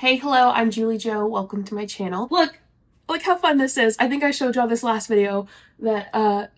Hey, hello, I'm JulieJo. Welcome to my channel. Look how fun this is. I think I showed y'all this last video that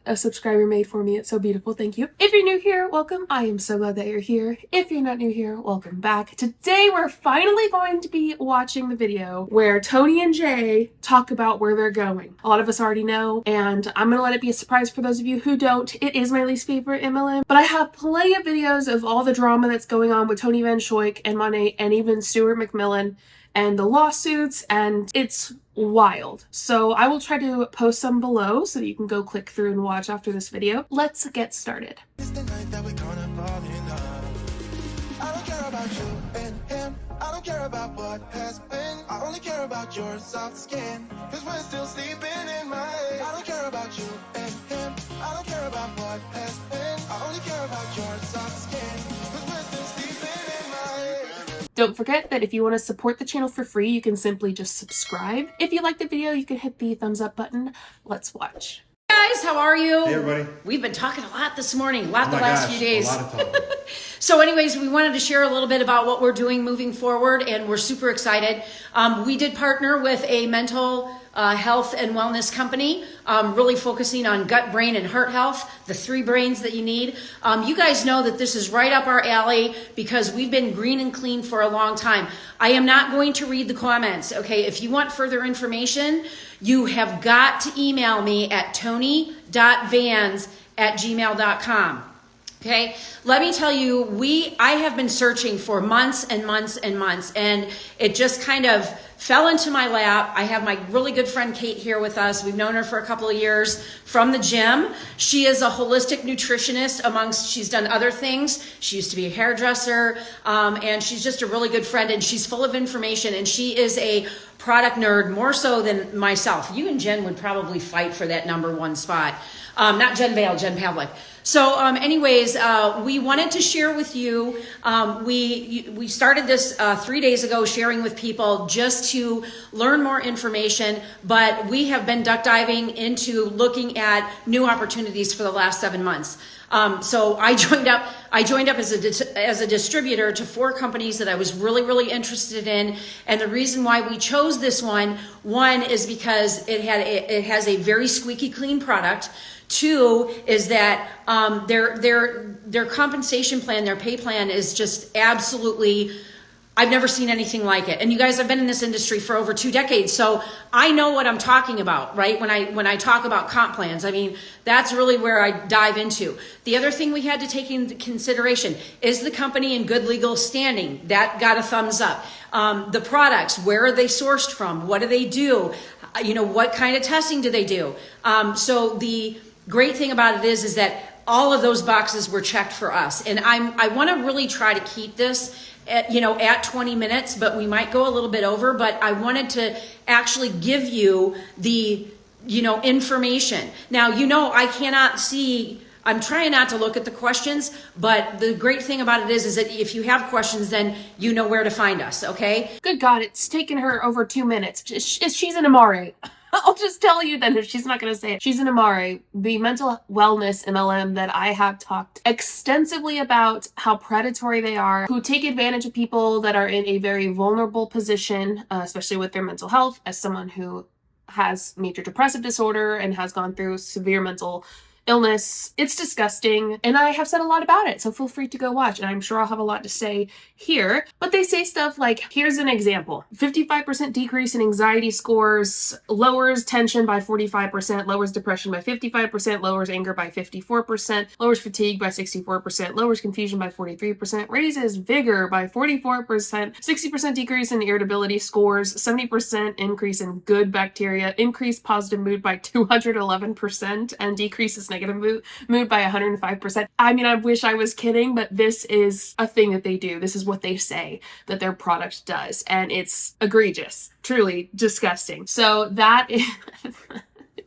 a subscriber made for me. It's so beautiful. Thank you. If you're new here, welcome. I am so glad that you're here. If you're not new here, welcome back. Today, we're finally going to be watching the video where Tony and Jay talk about where they're going. A lot of us already know, and I'm gonna let it be a surprise for those of you who don't. It is my least favorite MLM, but I have plenty of videos of all the drama that's going on with Tony Van Schoik and Monat and even Stuart McMillan and the lawsuits, and it's wild. So I will try to post some below so that you can go click through and watch after this video. Let's get started. It's the night that we're gonna fall in love. I don't care about you and him. I don't care about what has been. I only care about your soft skin. Cause we're still sleeping in my head. I don't care about you and him. I don't care about what has been. I only care about your soft skin. Cause we're still sleeping in my head. Don't forget that if you want to support the channel for free, you can simply just subscribe. If you like the video, you can hit the thumbs up button. Let's watch. Guys, how are you? Hey everybody. We've been talking a lot this morning, the last gosh, few days. A lot of talking. So anyways, we wanted to share a little bit about what we're doing moving forward, and we're super excited. We did partner with a mental health and wellness company, really focusing on gut, brain, and heart health, the three brains that you need. You guys know that this is right up our alley because we've been green and clean for a long time. I am not going to read the comments, okay? If you want further information, you have got to email me at tony.vans@gmail.com. Okay, let me tell you, I have been searching for months and months and months, and it just kind of fell into my lap. I have my really good friend Kate here with us. We've known her for a couple of years from the gym. She is a holistic nutritionist she's done other things. She used to be a hairdresser, and she's just a really good friend, and she's full of information, and she is a product nerd, more so than myself. You and Jen would probably fight for that #1 spot. Not Jen Vale, Jen Pavlik. So anyways, we wanted to share with you, we started this 3 days ago, sharing with people just to learn more information, but we have been duck diving into looking at new opportunities for the last 7 months. So I joined up as a distributor to 4 companies that I was really interested in. And the reason why we chose this one is because it has a very squeaky clean product. 2 is that their compensation plan, their pay plan is just absolutely, I've never seen anything like it. And you guys have been in this industry for over 2 decades, so I know what I'm talking about, right? When I talk about comp plans, I mean, that's really where I dive into. The other thing we had to take into consideration is the company in good legal standing. That got a thumbs up. The products, where are they sourced from? What do they do? You know, what kind of testing do they do? So the great thing about it is that all of those boxes were checked for us. And I want to really try to keep this at 20 minutes, but we might go a little bit over, but I wanted to actually give you the, information. Now, I cannot see, I'm trying not to look at the questions, but the great thing about it is that if you have questions, then you know where to find us, okay? Good God, it's taken her over 2 minutes. She's an Amare. I'll just tell you then if she's not going to say it. She's an Amare, the mental wellness MLM that I have talked extensively about how predatory they are, who take advantage of people that are in a very vulnerable position, especially with their mental health. As someone who has major depressive disorder and has gone through severe mental illness, it's disgusting, and I have said a lot about it, so feel free to go watch, and I'm sure I'll have a lot to say here. But they say stuff like, here's an example: 55% decrease in anxiety scores, lowers tension by 45%, lowers depression by 55%, lowers anger by 54%, lowers fatigue by 64%, lowers confusion by 43%, raises vigor by 44%, 60% decrease in irritability scores, 70% increase in good bacteria, increased positive mood by 211%, and decreases negative mood by 105%. I mean, I wish I was kidding, but this is a thing that they do. This is what they say that their product does, and it's egregious, truly disgusting. So that is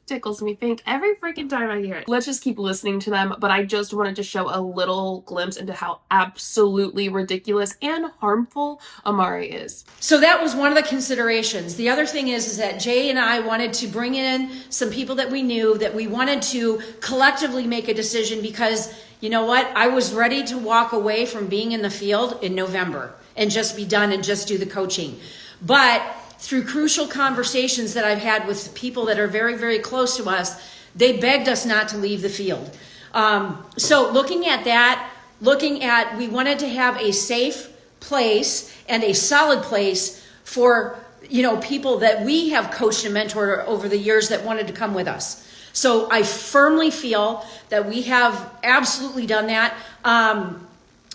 tickles me pink every freaking time I hear it. Let's just keep listening to them, but I just wanted to show a little glimpse into how absolutely ridiculous and harmful Amare is. So that was one of the considerations. The other thing is that Jay and I wanted to bring in some people that we knew, that we wanted to collectively make a decision, because you know what? I was ready to walk away from being in the field in November and just be done and just do the coaching. But through crucial conversations that I've had with people that are very, very close to us, they begged us not to leave the field. So looking at that, we wanted to have a safe place and a solid place for, people that we have coached and mentored over the years that wanted to come with us. So I firmly feel that we have absolutely done that.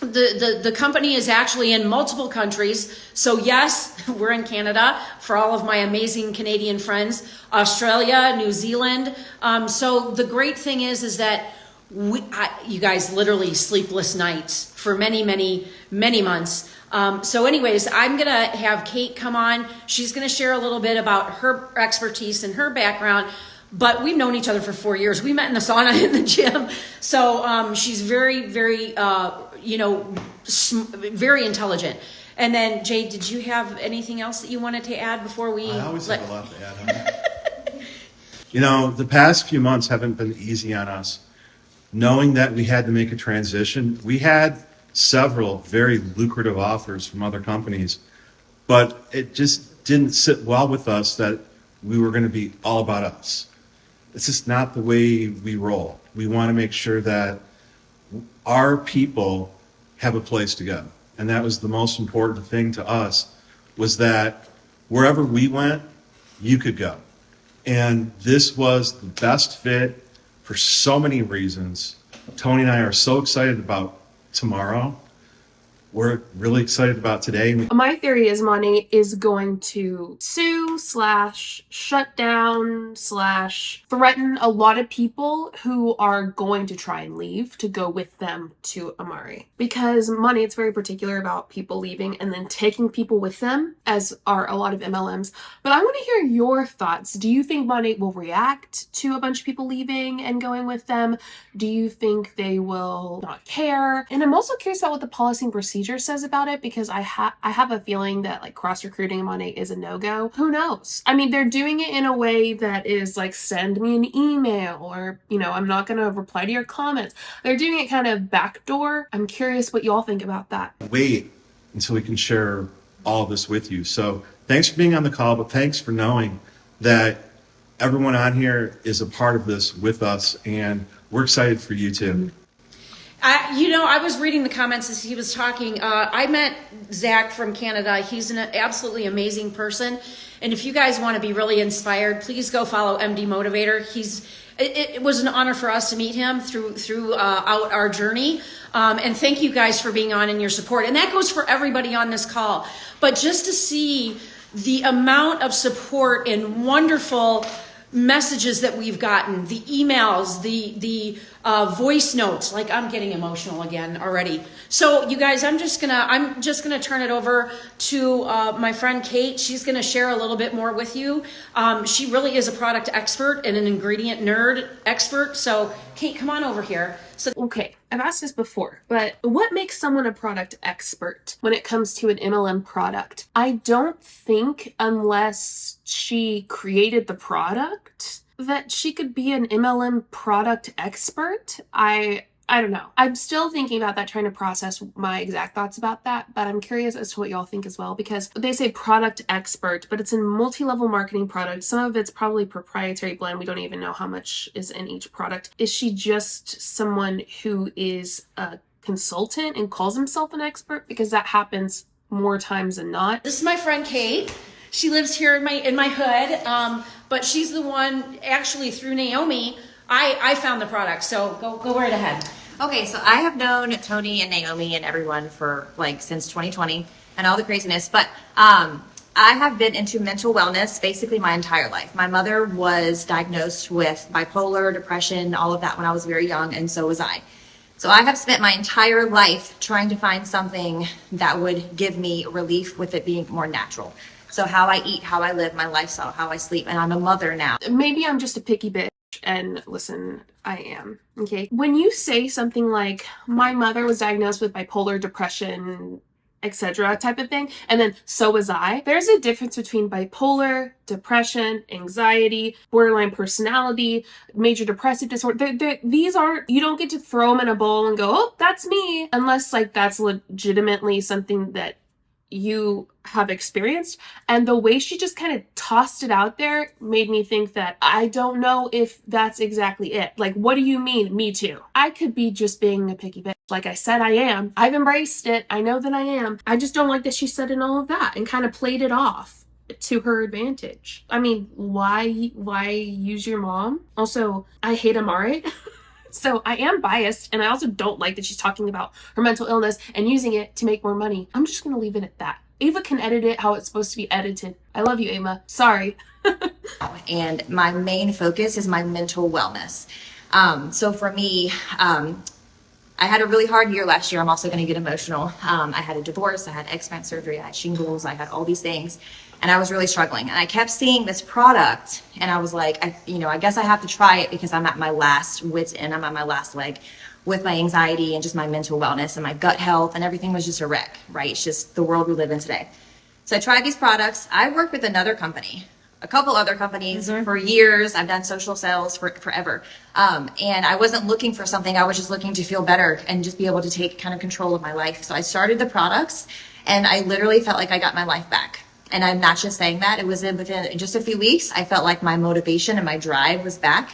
The company is actually in multiple countries. So yes, we're in Canada for all of my amazing Canadian friends, Australia, New Zealand. So the great thing is that you guys literally sleepless nights for many, many, many months. So anyways, I'm going to have Kate come on. She's going to share a little bit about her expertise and her background, but we've known each other for 4 years. We met in the sauna in the gym. So, she's very, very, very intelligent. And then Jade, did you have anything else that you wanted to add before we? I always have a lot to add on. The past few months haven't been easy on us. Knowing that we had to make a transition, we had several very lucrative offers from other companies, but it just didn't sit well with us that we were going to be all about us. It's just not the way we roll. We want to make sure that our people have a place to go. And that was the most important thing to us, was that wherever we went, you could go. And this was the best fit for so many reasons. Tony and I are so excited about tomorrow. We're really excited about today. My theory is Monat is going to sue / shut down / threaten a lot of people who are going to try and leave to go with them to Amari. Because Monat's very particular about people leaving and then taking people with them, as are a lot of MLMs. But I want to hear your thoughts. Do you think Monat will react to a bunch of people leaving and going with them? Do you think they will not care? And I'm also curious about what the policy and procedure says about it, because I have a feeling that like cross recruiting Monat is a no-go. Who knows? I mean, they're doing it in a way that is like, send me an email, or I'm not gonna reply to your comments. They're doing it kind of backdoor. I'm curious what y'all think about that. Wait until we can share all of this with you. So thanks for being on the call, but thanks for knowing that everyone on here is a part of this with us, and we're excited for you too. I was reading the comments as he was talking. I met Zach from Canada. He's an absolutely amazing person. And if you guys want to be really inspired, please go follow MD Motivator. It was an honor for us to meet him throughout our journey. And thank you guys for being on and your support. And that goes for everybody on this call. But just to see the amount of support and wonderful messages that we've gotten, the emails, the voice notes, like I'm getting emotional again already. So you guys, I'm just gonna turn it over to my friend Kate. She's gonna share a little bit more with you. She really is a product expert and an ingredient nerd expert. So Kate, come on over here. Okay, I've asked this before, but what makes someone a product expert when it comes to an MLM product? I don't think, unless she created the product, that she could be an MLM product expert. I don't know. I'm still thinking about that, trying to process my exact thoughts about that, but I'm curious as to what y'all think as well, because they say product expert, but it's in multi-level marketing products. Some of it's probably proprietary blend. We don't even know how much is in each product. Is she just someone who is a consultant and calls himself an expert? Because that happens more times than not. This is my friend Kate. She lives here in my hood, but she's the one, actually through Naomi, I found the product. So go right ahead. Okay, so I have known Tony and Naomi and everyone for since 2020 and all the craziness, but I have been into mental wellness basically my entire life. My mother was diagnosed with bipolar, depression, all of that when I was very young, and so was I. So I have spent my entire life trying to find something that would give me relief, with it being more natural. So how I eat, how I live, my lifestyle, how I sleep, and I'm a mother now. Maybe I'm just a picky bitch, and listen, I am, okay? When you say something like, my mother was diagnosed with bipolar, depression, etc. type of thing, and then so was I, there's a difference between bipolar, depression, anxiety, borderline personality, major depressive disorder. These aren't, you don't get to throw them in a bowl and go, oh, that's me, unless that's legitimately something that you have experienced. And the way she just kind of tossed it out there made me think that I don't know if that's exactly it. Like, what do you mean, me too? I could be just being a picky bitch. Like I said, I am. I've embraced it. I know that I am. I just don't like that she said in all of that and kind of played it off to her advantage. I mean, why use your mom? Also, I hate Amare. So I am biased, and I also don't like that she's talking about her mental illness and using it to make more money. I'm just gonna leave it at that. Ava can edit it how it's supposed to be edited. I love you, Ava. Sorry. And my main focus is my mental wellness. So for me, I had a really hard year last year. I'm also going to get emotional. I had a divorce, I had explant surgery, I had shingles, I had all these things, and I was really struggling. And I kept seeing this product, and I was like, I guess I have to try it because I'm at my last wit's end. I'm at my last leg with my anxiety and just my mental wellness and my gut health, and everything was just a wreck, right? It's just the world we live in today. So I tried these products. I worked with another company, a couple other companies for years. I've done social sales for forever. And I wasn't looking for something. I was just looking to feel better and just be able to take kind of control of my life. So I started the products, and I literally felt like I got my life back. And I'm not just saying that. It was within just a few weeks, I felt like my motivation and my drive was back.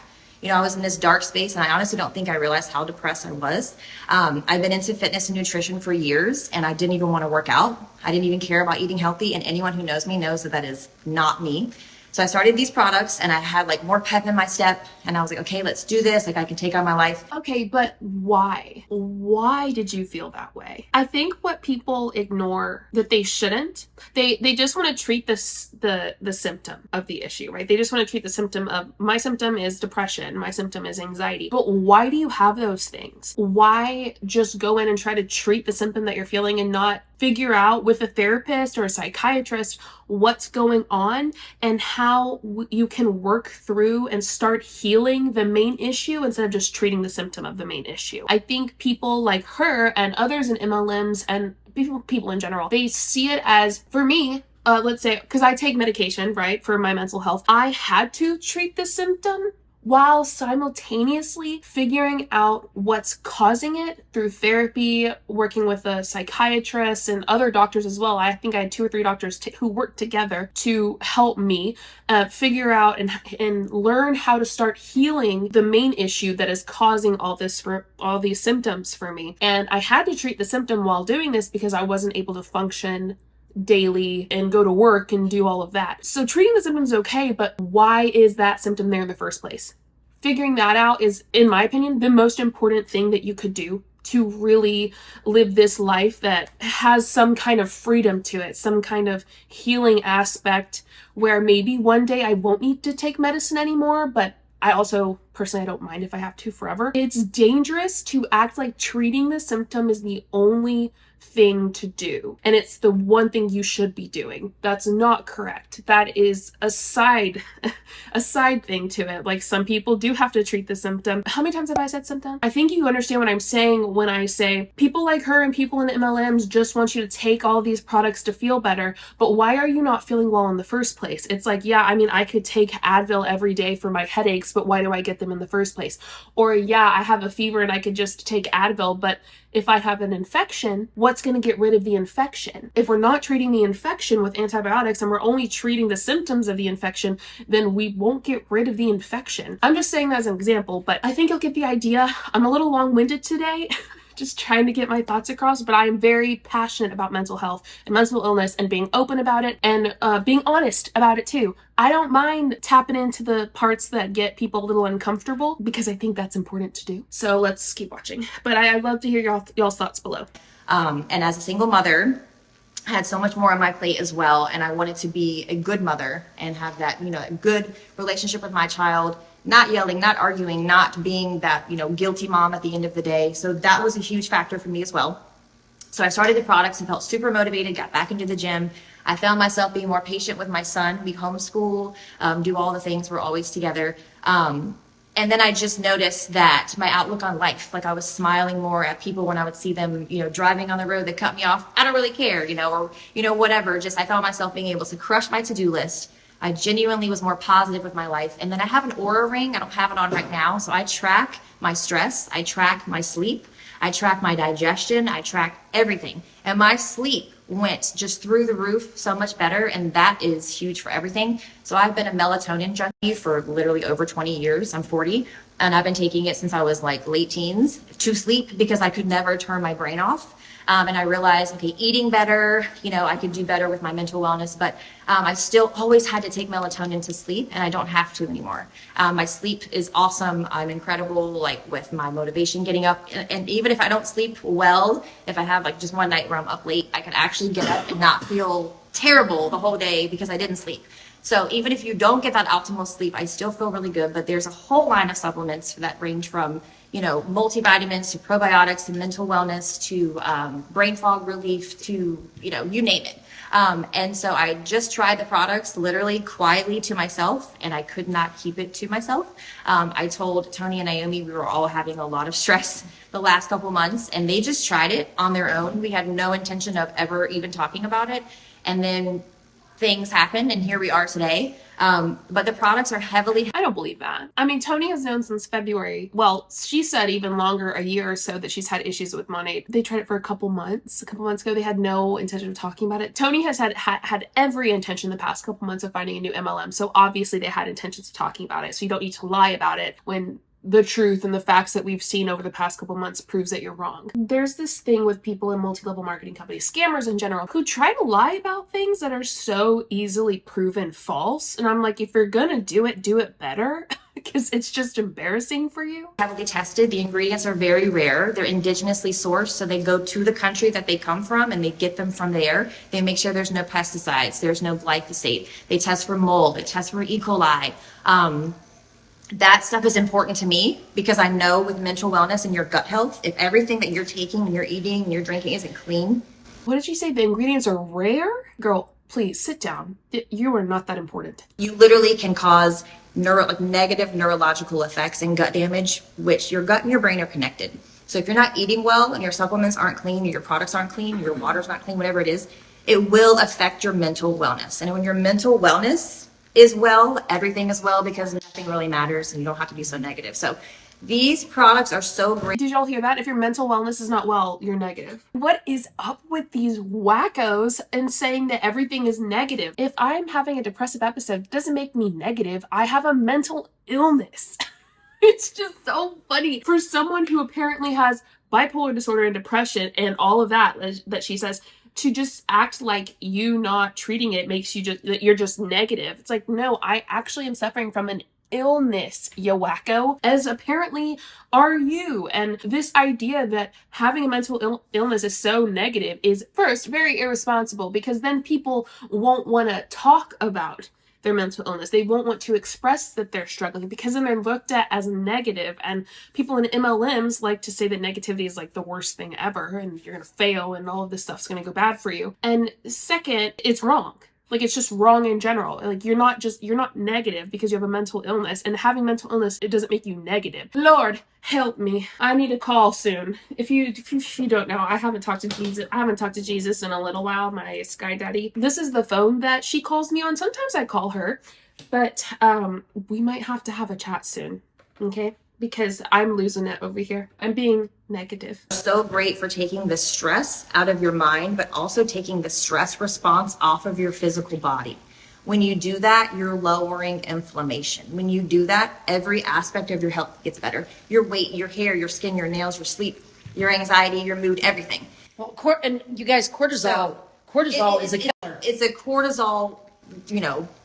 I was in this dark space, and I honestly don't think I realized how depressed I was. I've been into fitness and nutrition for years, and I didn't even want to work out. I didn't even care about eating healthy, and anyone who knows me knows that that is not me. So I started these products, and I had like more pep in my step, and I was like, okay, let's do this. Like, I can take on my life. Okay, but why? Why did you feel that way? I think what people ignore that they shouldn't, they just want to treat this the symptom of the issue, right? They just want to treat the symptom of, my symptom is depression, my symptom is anxiety. But why do you have those things? Why just go in and try to treat the symptom that you're feeling and not figure out with a therapist or a psychiatrist what's going on and how you can work through and start healing the main issue instead of just treating the symptom of the main issue? I think people like her and others in MLMs and people in general, they see it as, for me, let's say, because I take medication, right, for my mental health, I had to treat the symptom while simultaneously figuring out what's causing it through therapy, working with a psychiatrist and other doctors as well. I think I had 2 or 3 doctors who worked together to help me figure out and learn how to start healing the main issue that is causing all these symptoms for me. And I had to treat the symptom while doing this because I wasn't able to function daily and go to work and do all of that. So treating the symptoms is okay, but why is that symptom there in the first place? Figuring that out is, in my opinion, the most important thing that you could do to really live this life that has some kind of freedom to it, some kind of healing aspect where maybe one day I won't need to take medicine anymore, but I also personally, I don't mind if I have to forever. It's dangerous to act like treating the symptom is the only thing to do, and it's the one thing you should be doing. That's not correct. That is a side thing to it. Like, some people do have to treat the symptom. How many times have I said symptom? I think you understand what I'm saying when I say people like her and people in MLMs just want you to take all these products to feel better, but why are you not feeling well in the first place? It's like, yeah, I mean, I could take Advil every day for my headaches, but why do I get them in the first place? Or, yeah, I have a fever and I could just take Advil, but if I have an infection, what's going to get rid of the infection? If we're not treating the infection with antibiotics and we're only treating the symptoms of the infection, then we won't get rid of the infection. I'm just saying that as an example, but I think you'll get the idea. I'm a little long-winded today. Just trying to get my thoughts across, but I am very passionate about mental health and mental illness and being open about it and being honest about it too. I don't mind tapping into the parts that get people a little uncomfortable because I think that's important to do. So let's keep watching. But I'd love to hear y'all's thoughts below. And as a single mother, I had so much more on my plate as well, and I wanted to be a good mother and have that, a good relationship with my child. Not yelling, not arguing, not being that, guilty mom at the end of the day. So that was a huge factor for me as well. So I started the products and felt super motivated, got back into the gym. I found myself being more patient with my son. We homeschool, do all the things. We're always together. And then I just noticed that my outlook on life, like I was smiling more at people when I would see them, driving on the road that cut me off. I don't really care, or, whatever. Just I found myself being able to crush my to-do list. I genuinely was more positive with my life. And then I have an Aura ring. I don't have it on right now. So I track my stress. I track my sleep. I track my digestion. I track everything. And my sleep went just through the roof, so much better. And that is huge for everything. So I've been a melatonin junkie for literally over 20 years. I'm 40. And I've been taking it since I was like late teens to sleep because I could never turn my brain off. And I realized, okay, eating better, I could do better with my mental wellness, but I still always had to take melatonin to sleep, and I don't have to anymore. My sleep is awesome. I'm incredible, like with my motivation getting up. And even if I don't sleep well, if I have like just one night where I'm up late, I can actually get up and not feel terrible the whole day because I didn't sleep. So even if you don't get that optimal sleep, I still feel really good, but there's a whole line of supplements that range from multivitamins to probiotics to mental wellness to brain fog relief to, you name it. And so I just tried the products literally quietly to myself, and I could not keep it to myself. I told Tony and Naomi we were all having a lot of stress the last couple months, and they just tried it on their own. We had no intention of ever even talking about it. And then things happened, and here we are today. But the products are heavily... I don't believe that. I mean, Tony has known since February. Well, she said even longer, a year or so, that she's had issues with Monat. They tried it for a couple months. A couple months ago, they had no intention of talking about it. Tony has had every intention the past couple months of finding a new MLM. So obviously they had intentions of talking about it. So you don't need to lie about it when the truth and the facts that we've seen over the past couple months proves that you're wrong. There's this thing with people in multi-level marketing companies, scammers in general, who try to lie about things that are so easily proven false. And I'm like, if you're gonna do it better, because it's just embarrassing for you. Heavily tested. The ingredients are very rare. They're indigenously sourced, so they go to the country that they come from and they get them from there. They make sure there's no pesticides, there's no glyphosate. They test for mold, they test for E. coli. That stuff is important to me because I know with mental wellness and your gut health, if everything that you're taking and you're eating and you're drinking isn't clean. What did she say? The ingredients are rare? Girl, please sit down. You are not that important. You literally can cause negative neurological effects and gut damage, which your gut and your brain are connected. So if you're not eating well and your supplements aren't clean, or your products aren't clean, your water's not clean, whatever it is, it will affect your mental wellness. And when your mental wellness is well, everything is well, because nothing really matters and you don't have to be so negative. So these products are so great. Did y'all hear that? If your mental wellness is not well, you're negative. What is up with these wackos and saying that everything is negative? If I'm having a depressive episode, it doesn't make me negative. I have a mental illness. It's just so funny for someone who apparently has bipolar disorder and depression and all of that she says, to just act like you not treating it makes you you're just negative. It's like, no, I actually am suffering from an illness, you wacko, as apparently are you. And this idea that having a mental illness is so negative is, first, very irresponsible, because then people won't want to talk about their mental illness. They won't want to express that they're struggling because then they're looked at as negative. And people in MLMs like to say that negativity is like the worst thing ever and you're going to fail and all of this stuff's going to go bad for you. And second, it's wrong. Like, it's just wrong in general. Like, you're not negative because you have a mental illness, and having mental illness, it doesn't make you negative. Lord, help me. I need a call soon. If you don't know, I haven't talked to Jesus in a little while, my Sky Daddy. This is the phone that she calls me on. Sometimes I call her, but we might have to have a chat soon, okay? Because I'm losing it over here. I'm being negative. So great for taking the stress out of your mind, but also taking the stress response off of your physical body. When you do that, you're lowering inflammation. When you do that, every aspect of your health gets better. Your weight, your hair, your skin, your nails, your sleep, your anxiety, your mood, everything. Well, and you guys, cortisol is a killer. It's a cortisol,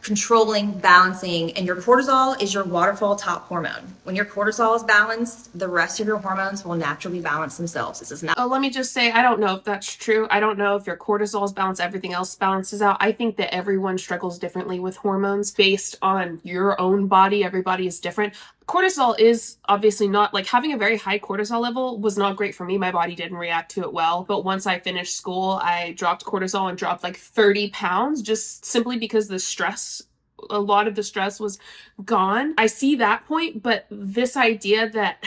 controlling, balancing, and your cortisol is your waterfall top hormone. When your cortisol is balanced, the rest of your hormones will naturally balance themselves. This is not. Oh, let me just say, I don't know if that's true. I don't know if your cortisol is balanced, everything else balances out. I think that everyone struggles differently with hormones based on your own body. Everybody is different. Cortisol is obviously not, like, having a very high cortisol level was not great for me. My body didn't react to it well. But once I finished school, I dropped cortisol and dropped like 30 pounds just simply because a lot of the stress was gone. I see that point, but this idea that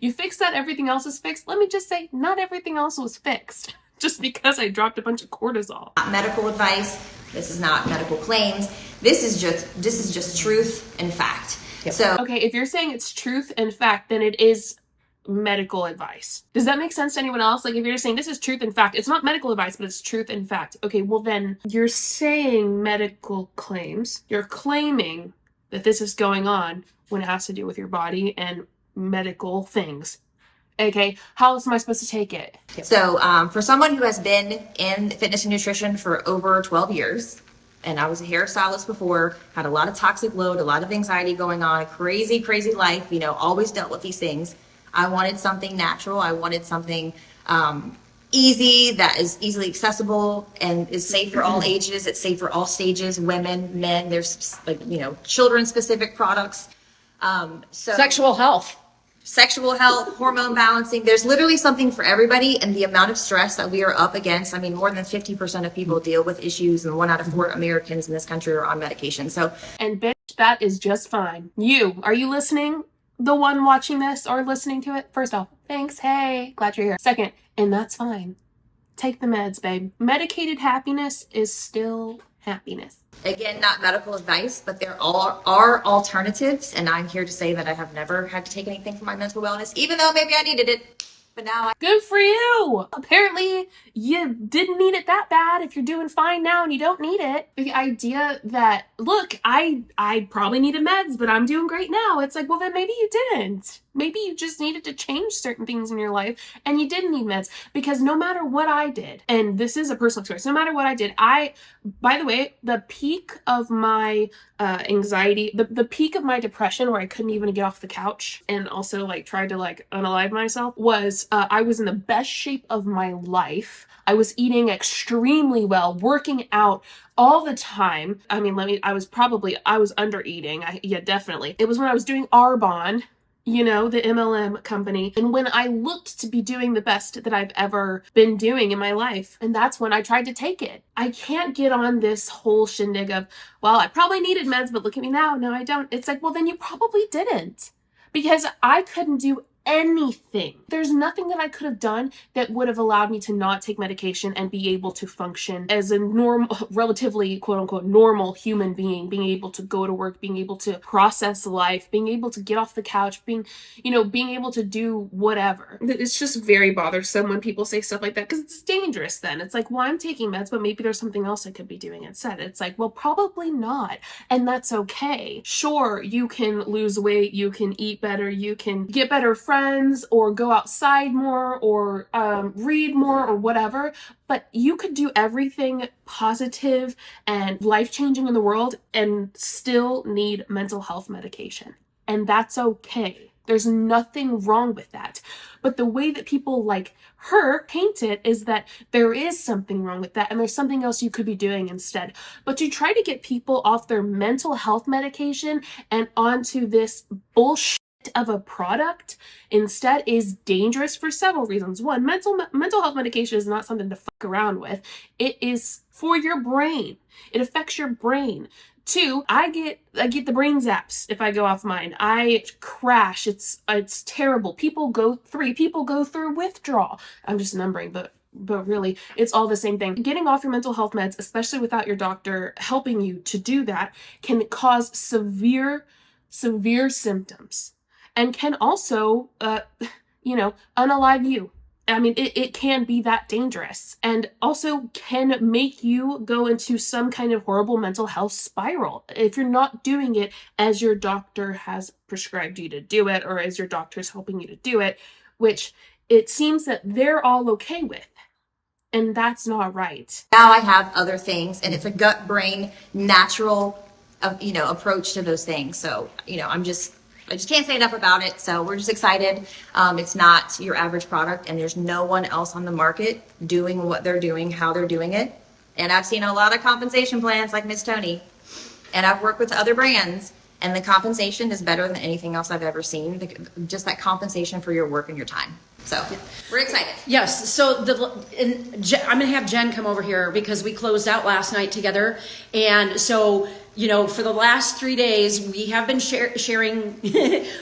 you fix that, everything else is fixed. Let me just say, not everything else was fixed just because I dropped a bunch of cortisol. Not medical advice. This is not medical claims. This is just truth and fact. Yep. So okay, if you're saying it's truth and fact, then it is medical advice. Does that make sense to anyone else? Like if you're just saying this is truth and fact, it's not medical advice, but it's truth and fact. Okay, well then you're saying medical claims. You're claiming that this is going on when it has to do with your body and medical things. Okay, how else am I supposed to take it? So for someone who has been in fitness and nutrition for over 12 years, and I was a hairstylist before, had a lot of toxic load, a lot of anxiety going on, crazy, crazy life, you know, always dealt with these things. I wanted something natural. I wanted something easy, that is easily accessible and is safe for all ages. It's safe for all stages, women, men. There's like, you know, children specific products. Sexual health. Sexual health, hormone balancing. There's literally something for everybody, and the amount of stress that we are up against. I mean, more than 50% of people deal with issues, and 1 out of 4 Americans in this country are on medication. So, And bitch, that is just fine. Are you listening? The one watching this or listening to it? First off, thanks. Hey, glad you're here. Second, and that's fine. Take the meds, babe. Medicated happiness is still happiness. again, not medical advice, but there are alternatives, and I'm here to say that I have never had to take anything for my mental wellness, even though maybe I needed it. But now Good for you. Apparently you didn't need it that bad if you're doing fine now and you don't need it. The idea that, look, I probably needed meds, but I'm doing great now. It's like, well, then maybe you didn't. Maybe you just needed to change certain things in your life and you didn't need meds, because no matter what I did, and this is a personal experience, no matter what I did, by the way, the peak of my anxiety, the peak of my depression where I couldn't even get off the couch and also like tried to like unalive myself was I was in the best shape of my life. I was eating extremely well, working out all the time. I mean, I was under eating. Yeah, definitely. It was when I was doing Arbonne, you know, the MLM company, and when I looked to be doing the best that I've ever been doing in my life. And that's when I tried to take it. I can't get on this whole shindig of, well, I probably needed meds, but look at me now. No, I don't. It's like, well, then you probably didn't, because I couldn't do anything. There's nothing that I could have done that would have allowed me to not take medication and be able to function as a relatively quote unquote normal human being, being able to go to work, being able to process life, being able to get off the couch, being able to do whatever. It's just very bothersome when people say stuff like that, because it's dangerous then. It's like, well, I'm taking meds, but maybe there's something else I could be doing instead. It's like, well, probably not. And that's okay. Sure, you can lose weight, you can eat better, you can get better friends, or go outside more, or read more, or whatever, but you could do everything positive and life-changing in the world and still need mental health medication. And that's okay. There's nothing wrong with that. But the way that people like her paint it is that there is something wrong with that and there's something else you could be doing instead. But to try to get people off their mental health medication and onto this bullshit of a product instead is dangerous for several reasons. One, mental health medication is not something to fuck around with. It is for your brain. It affects your brain. Two, I get the brain zaps if I go off mine. I crash. It's terrible. People go through withdrawal. I'm just numbering, but really, it's all the same thing. Getting off your mental health meds, especially without your doctor helping you to do that, can cause severe symptoms. And can also, unalive you. I mean, it can be that dangerous, and also can make you go into some kind of horrible mental health spiral if you're not doing it as your doctor has prescribed you to do it, or as your doctor is helping you to do it, which it seems that they're all okay with. And that's not right. Now I have other things, and it's a gut-brain natural, approach to those things. So, I just can't say enough about it. So we're just excited. It's not your average product, and there's no one else on the market doing what they're doing, how they're doing it. And I've seen a lot of compensation plans like Miss Tony, and I've worked with other brands, and the compensation is better than anything else I've ever seen. Just that compensation for your work and your time. So we're excited. Yes. So I'm going to have Jen come over here because we closed out last night together. And so, for the last 3 days, we have been sharing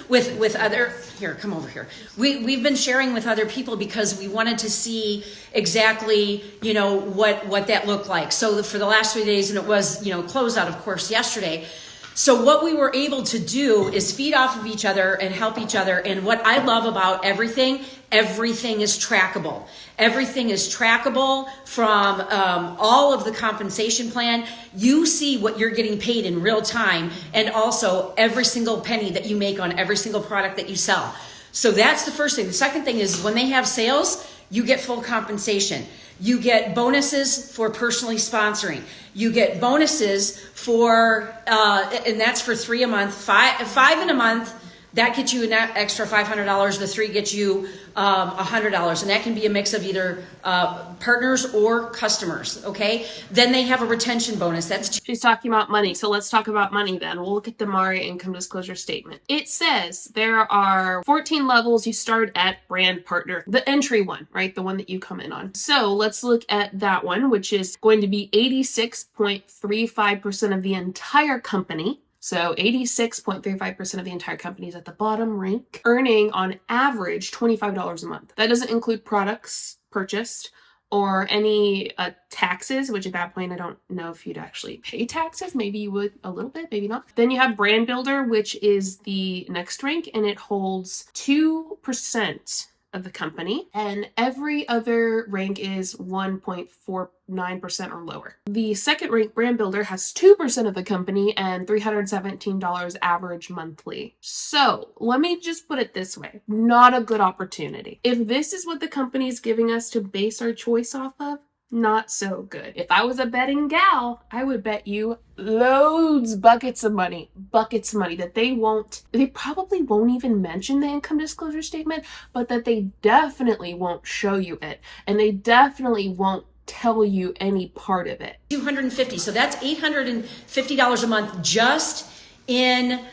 with other, here, come over here. We've been sharing with other people because we wanted to see exactly, what that looked like. So for the last 3 days, and it was, closed out, of course, yesterday. So what we were able to do is feed off of each other and help each other. And what I love about everything is trackable. Everything is trackable from all of the compensation plan. You see what you're getting paid in real time, and also every single penny that you make on every single product that you sell. So that's the first thing. The second thing is when they have sales, you get full compensation. You get bonuses for personally sponsoring. You get bonuses for, and that's for 3 a month, five in a month. That gets you an extra $500. The 3 gets you $100, and that can be a mix of either partners or customers. Okay. Then they have a retention bonus. She's talking about money, so let's talk about money then. We'll look at the MARA income disclosure statement. It says there are 14 levels. You start at brand partner, the entry one, right? The one that you come in on. So let's look at that one, which is going to be 86.35% of the entire company. So 86.35% of the entire company is at the bottom rank, earning on average $25 a month. That doesn't include products purchased or any taxes, which at that point, I don't know if you'd actually pay taxes. Maybe you would a little bit, maybe not. Then you have brand builder, which is the next rank, and it holds 2% of the company, and every other rank is 1.49% or lower. The second rank brand builder has 2% of the company and $317 average monthly. So let me just put it this way, not a good opportunity. If this is what the company is giving us to base our choice off of, not so good. If I was a betting gal, I would bet you buckets of money that they probably won't even mention the income disclosure statement, but that they definitely won't show you it. And they definitely won't tell you any part of it. $250. So that's $850 a month just in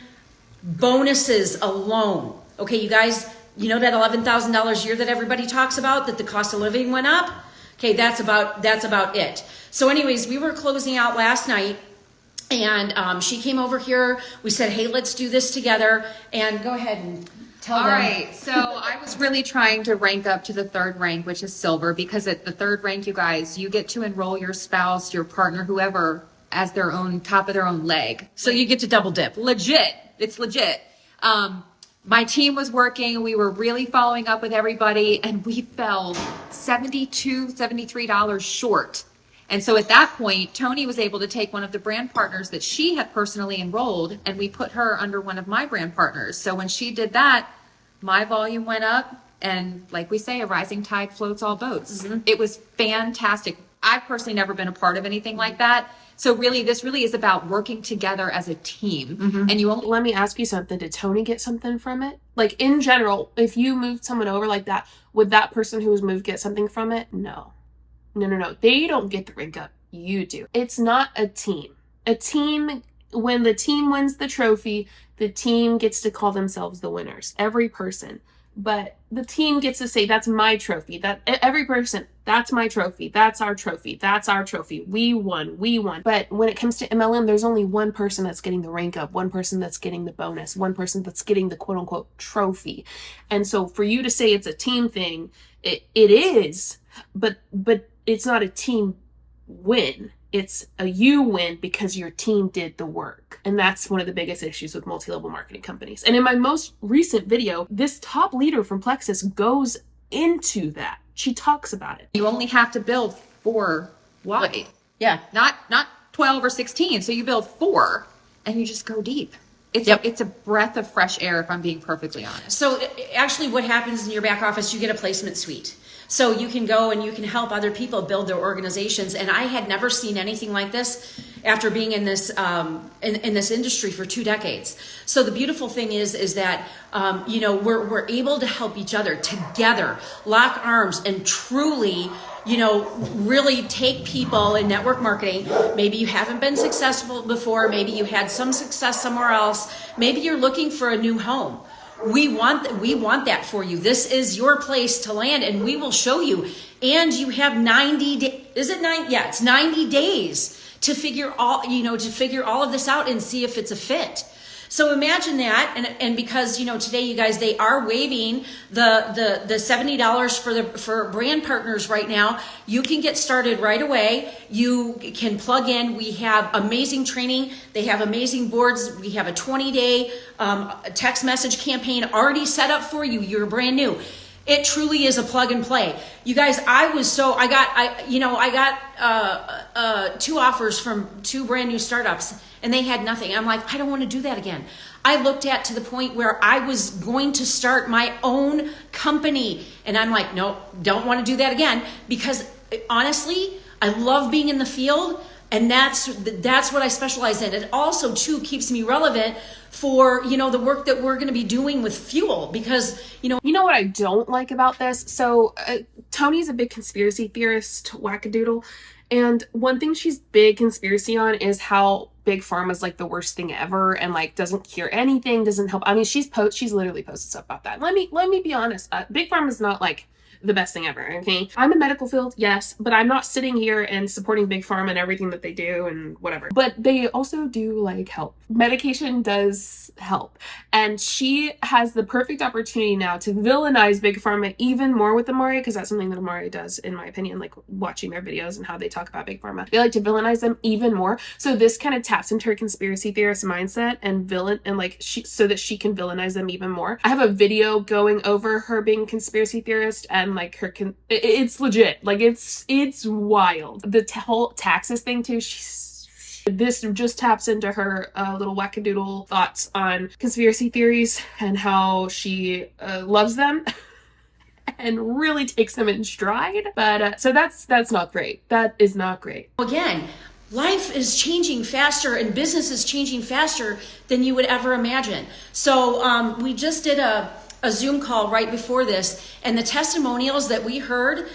bonuses alone. Okay, you guys, you know that $11,000 a year that everybody talks about, that the cost of living went up? Okay, that's about it. So anyways, we were closing out last night, and she came over here. We said, hey, let's do this together. And go ahead and tell them. All right, so I was really trying to rank up to the third rank, which is silver, because at the third rank, you guys, you get to enroll your spouse, your partner, whoever, as their own top of their own leg. So you get to double dip. Legit. It's legit. My team was working. We were really following up with everybody, and we fell $72, $73 short. And so at that point, Tony was able to take one of the brand partners that she had personally enrolled, and we put her under one of my brand partners. So when she did that, my volume went up, and like we say, a rising tide floats all boats. Mm-hmm. It was fantastic. I've personally never been a part of anything like that. So really, this really is about working together as a team. Mm-hmm. And let me ask you something. Did Tony get something from it? Like in general, if you moved someone over like that, would that person who was moved get something from it? No. They don't get the rank up. You do. It's not a team. When the team wins the trophy, the team gets to call themselves the winners. Every person. But the team gets to say, that's my trophy. That every person, that's my trophy. That's our trophy. That's our trophy. We won. But when it comes to MLM, there's only one person that's getting the rank up, one person that's getting the bonus, one person that's getting the quote unquote trophy. And so for you to say it's a team thing, it is, but it's not a team win. It's a you win because your team did the work. And that's one of the biggest issues with multi-level marketing companies. And in my most recent video, this top leader from Plexus goes into that. She talks about it. You only have to build 4 wide. Yeah. Not 12 or 16. So you build 4 and you just go deep. It's a breath of fresh air, if I'm being perfectly honest. So actually what happens in your back office, you get a placement suite. So you can go and you can help other people build their organizations. And I had never seen anything like this after being in this in this industry for 2 decades. So the beautiful thing is that we're able to help each other together, lock arms, and truly really take people in network marketing. Maybe you haven't been successful before. Maybe you had some success somewhere else. Maybe you're looking for a new home. We want that for you. This is your place to land, and we will show you. And you have 90 days. Is it 9? Yeah, it's 90 days to figure all of this out and see if it's a fit. So imagine that, and because today, you guys, they are waiving the $70 for brand partners right now. You can get started right away. You can plug in. We have amazing training. They have amazing boards. We have a 20-day text message campaign already set up for you. You're brand new. It truly is a plug and play. You guys, I got 2 offers from 2 brand new startups, and they had nothing. I'm like, I don't want to do that again. I looked at to the point where I was going to start my own company, and I'm like, no, don't want to do that again, because honestly, I love being in the field, and that's what I specialize in. It also too keeps me relevant for the work that we're going to be doing with fuel, because You know what I don't like about this? So Tony's a big conspiracy theorist, wackadoodle. And one thing she's big conspiracy on is how big pharma is like the worst thing ever and like doesn't cure anything, doesn't help. I mean, she's literally posted stuff about that. Let me be honest. Big pharma is not like the best thing ever, okay? I'm in medical field, yes, but I'm not sitting here and supporting big pharma and everything that they do and whatever. But they also do like help. Medication does help. And she has the perfect opportunity now to villainize big pharma even more with Amare, because that's something that Amare does, in my opinion, like watching their videos and how they talk about big pharma. They like to villainize them even more. So this kind of taps into her conspiracy theorist mindset and so that she can villainize them even more. I have a video going over her being conspiracy theorist and like it's legit. Like it's wild. The whole taxes thing too. This just taps into her little wackadoodle thoughts on conspiracy theories and how she loves them and really takes them in stride. But so that's not great. That is not great. Again, life is changing faster and business is changing faster than you would ever imagine. So we just did a Zoom call right before this, and the testimonials that we heard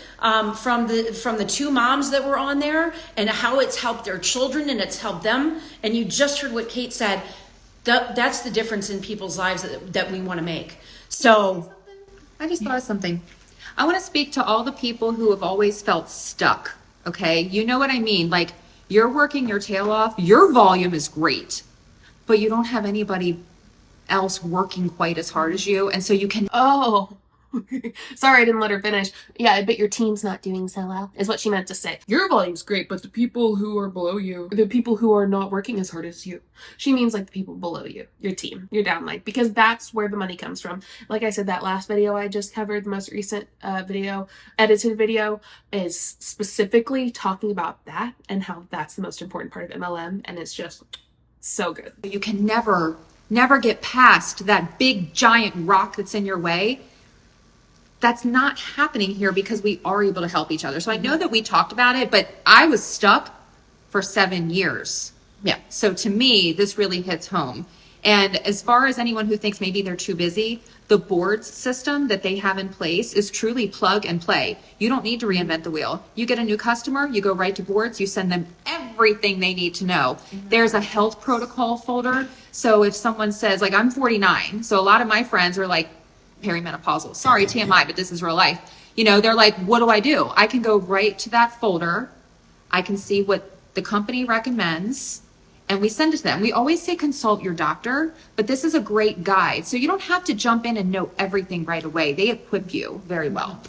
from the 2 moms that were on there, and how it's helped their children and it's helped them. And you just heard what Kate said. That's the difference in people's lives that we want to make. So I just thought of something. I want to speak to all the people who have always felt stuck. Okay. You know what I mean? Like, you're working your tail off. Your volume is great, but you don't have anybody else working quite as hard as you. And so you can. Oh, sorry, I didn't let her finish. Yeah, I bet your team's not doing so well, is what she meant to say. Your volume's great, but the people who are below you, the people who are not working as hard as you. She means like the people below you, your team, your downline, because that's where the money comes from. Like I said, that last video I just covered, the most recent edited video, is specifically talking about that and how that's the most important part of MLM, and it's just so good. You can never get past that big giant rock that's in your way. That's not happening here because we are able to help each other. So I know that we talked about it, but I was stuck for 7 years. Yeah. So to me, this really hits home. And as far as anyone who thinks maybe they're too busy, the boards system that they have in place is truly plug and play. You don't need to reinvent the wheel. You get a new customer, you go right to boards, you send them everything they need to know. There's a health protocol folder. So if someone says, like, I'm 49, so a lot of my friends are like perimenopausal. Sorry, TMI, but this is real life. They're like, what do? I can go right to that folder. I can see what the company recommends, and we send it to them. We always say consult your doctor, but this is a great guide. So you don't have to jump in and know everything right away. They equip you very well.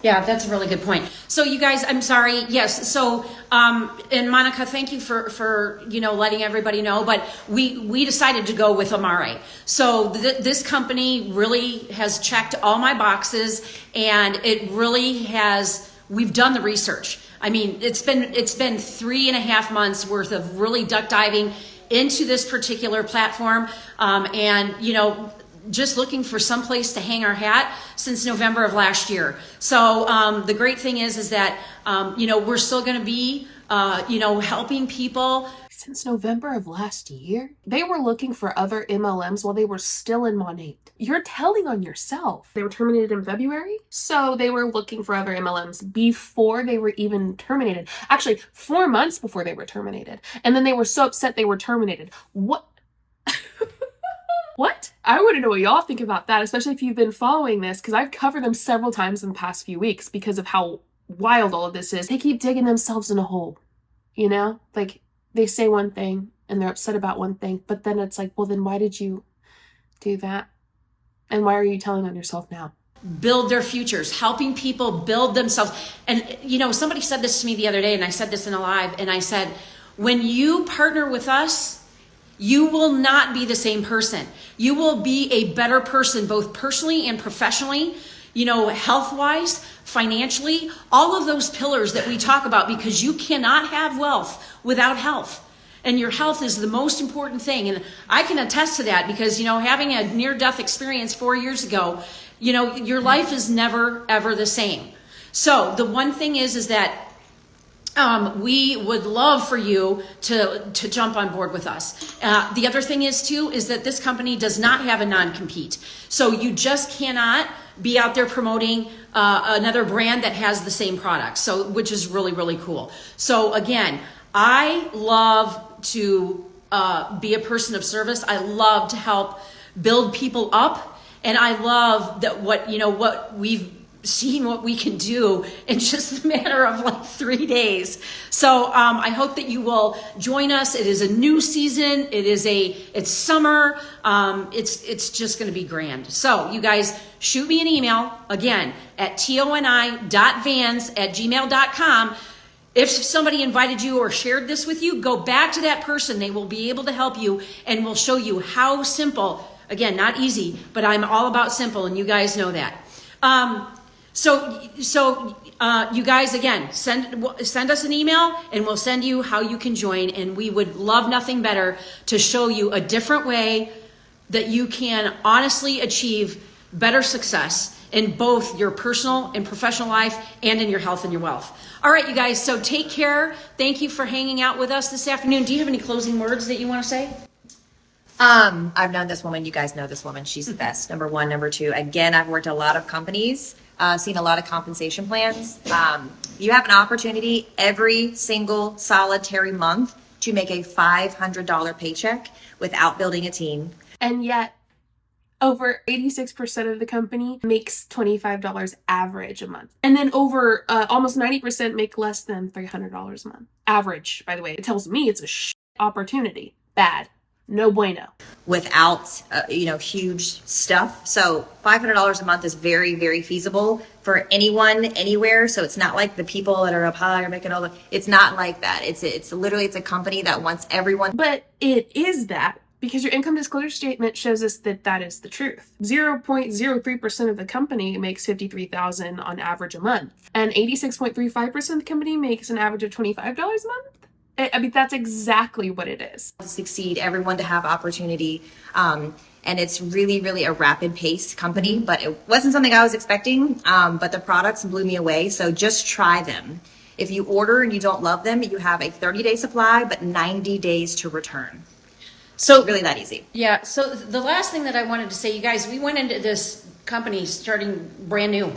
Yeah, that's a really good point. So you guys, I'm sorry. Yes. So, and Monica, thank you for letting everybody know, but we decided to go with Amare. So this company really has checked all my boxes, and it really we've done the research. I mean, it's been 3.5 months worth of really duck diving into this particular platform. And just looking for some place to hang our hat since November of last year. So the great thing is that we're still going to be helping people. Since November of last year, they were looking for other MLMs while they were still in Monat. You're telling on yourself. They were terminated in February, so they were looking for other MLMs before they were even terminated. Actually, 4 months before they were terminated. And then they were so upset they were terminated. What? What? I want to know what y'all think about that, especially if you've been following this, because I've covered them several times in the past few weeks because of how wild all of this is. They keep digging themselves in a hole, Like, they say one thing and they're upset about one thing, but then it's like, well, then why did you do that? And why are you telling on yourself now? Build their futures, helping people build themselves. And, you know, somebody said this to me the other day, and I said this in a live, and I said, when you partner with us, you will not be the same person. You will be a better person, both personally and professionally, you know, health-wise, financially, all of those pillars that we talk about, because you cannot have wealth without health. And your health is the most important thing. And I can attest to that because, you know, having a near-death experience 4 years ago, you know, your life is never, ever the same. So the one thing is that we would love for you to jump on board with us. The other thing is that this company does not have a non-compete. So you just cannot be out there promoting another brand that has the same product. So, which is really, really cool. So again, I love to be a person of service. I love to help build people up. And I love that what we've seen what we can do in just a matter of like 3 days. So I hope that you will join us. It is a new season. It's summer. It's just going to be grand. So you guys shoot me an email again at toni.vans@gmail.com. If somebody invited you or shared this with you, go back to that person. They will be able to help you and will show you how simple. Again, not easy, but I'm all about simple, and you guys know that. So you guys, again, send us an email, and we'll send you how you can join. And we would love nothing better to show you a different way that you can honestly achieve better success in both your personal and professional life and in your health and your wealth. All right, you guys, so take care. Thank you for hanging out with us this afternoon. Do you have any closing words that you want to say? I've known this woman. You guys know this woman. She's the best. Number one. Number two, again, I've worked at a lot of companies, seen a lot of compensation plans. You have an opportunity every single solitary month to make a $500 paycheck without building a team. And yet, over 86% of the company makes $25 average a month. And then over almost 90% make less than $300 a month. Average, by the way. It tells me it's a opportunity. Bad. No bueno. Without, huge stuff. So $500 a month is very, very feasible for anyone, anywhere. So it's not like the people that are up high are making all the, it's not like that. It's literally a company that wants everyone. But it is that because your income disclosure statement shows us that that is the truth. 0.03% of the company makes $53,000 on average a month. And 86.35% of the company makes an average of $25 a month. I mean, that's exactly what it is. To succeed, everyone to have opportunity. And it's really, really a rapid paced company, but it wasn't something I was expecting. But the products blew me away. So just try them. If you order and you don't love them, you have a 30-day supply, but 90 days to return. So really that easy. Yeah. So the last thing that I wanted to say, you guys, we went into this company starting brand new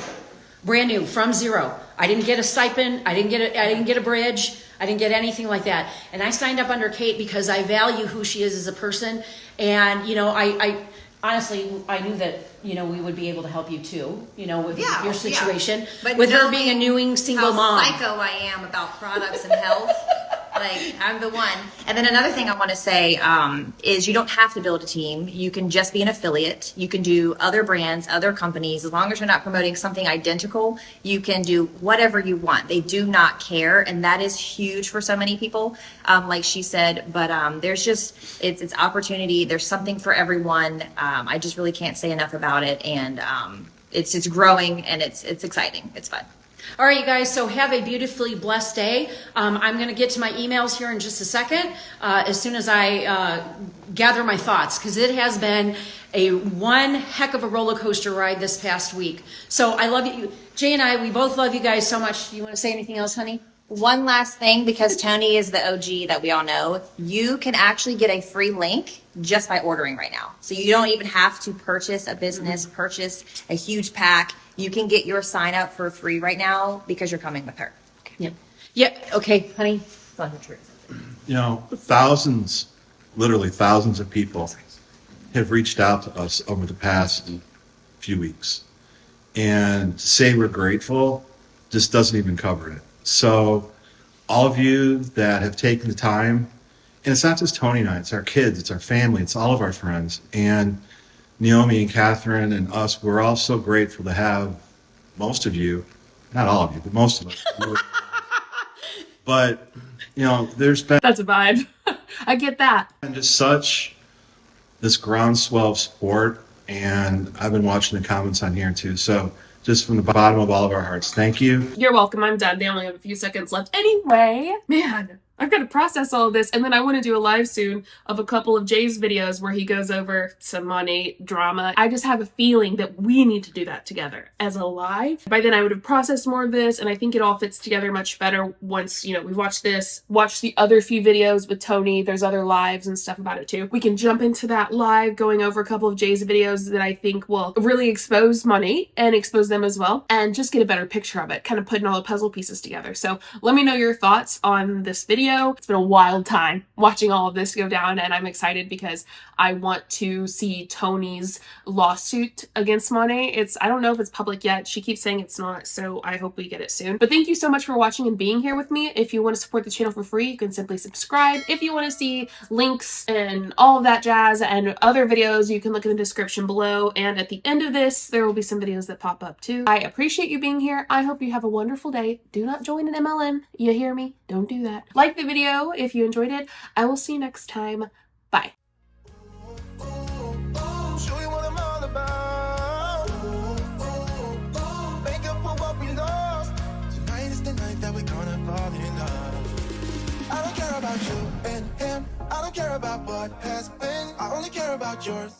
from zero. I didn't get a stipend. I didn't get a bridge. I didn't get anything like that. And I signed up under Kate because I value who she is as a person. And, I honestly, I knew that, we would be able to help you too, with your situation. Yeah. But with her being a new single mom. How psycho I am about products and health. Like, I'm the one. And then another thing I want to say is you don't have to build a team. You can just be an affiliate. You can do other brands, other companies. As long as you're not promoting something identical, you can do whatever you want. They do not care. And that is huge for so many people, like she said. But there's just, it's opportunity. There's something for everyone. I just really can't say enough about it. And it's growing and it's exciting. It's fun. All right, you guys, so have a beautifully blessed day. I'm going to get to my emails here in just a second, as soon as I gather my thoughts, because it has been one heck of a roller coaster ride this past week. So I love you. Jay and I, we both love you guys so much. Do you want to say anything else, honey? One last thing, because Toni is the OG that we all know, you can actually get a free link just by ordering right now. So you don't even have to purchase a business, purchase a huge pack. You can get your sign up for free right now because you're coming with her. Yeah. Yeah. Okay, honey. It's not the truth. Literally thousands of people have reached out to us over the past few weeks. And to say we're grateful just doesn't even cover it. So all of you that have taken the time And it's not just Tony and I, it's our kids, it's our family, it's all of our friends. And Naomi and Catherine and us, we're all so grateful to have most of you, not all of you, but most of us. But, you know, there's been That's a vibe. I get that. just such this groundswell of support, and I've been watching the comments on here too. So just from the bottom of all of our hearts, thank you. You're welcome. I'm done. They only have a few seconds left. Anyway, man, I've got to process all of this. And then I want to do a live soon of a couple of Jay's videos where he goes over some Monat drama. I just have a feeling that we need to do that together as a live. By then I would have processed more of this, and I think it all fits together much better once, you know, we've watched this, watch the other few videos with Tony. There's other lives and stuff about it too. We can jump into that live going over a couple of Jay's videos that I think will really expose Monat and expose them as well, and just get a better picture of it, kind of putting all the puzzle pieces together. So let me know your thoughts on this video. It's been a wild time watching all of this go down, and I'm excited because I want to see Tony's lawsuit against Monat. I don't know if it's public yet. She keeps saying it's not, so I hope we get it soon. But thank you so much for watching and being here with me. If you want to support the channel for free, you can simply subscribe. If you want to see links and all of that jazz and other videos, you can look in the description below. And at the end of this, there will be some videos that pop up too. I appreciate you being here. I hope you have a wonderful day. Do not join an MLM. You hear me? Don't do that. Like the video if you enjoyed it. I will see you next time. Bye. Show you what I'm all about. Make up for what we lost. Tonight is the night that we're gonna fall in love. I don't care about you and him. I don't care about what has been. I only care about yours.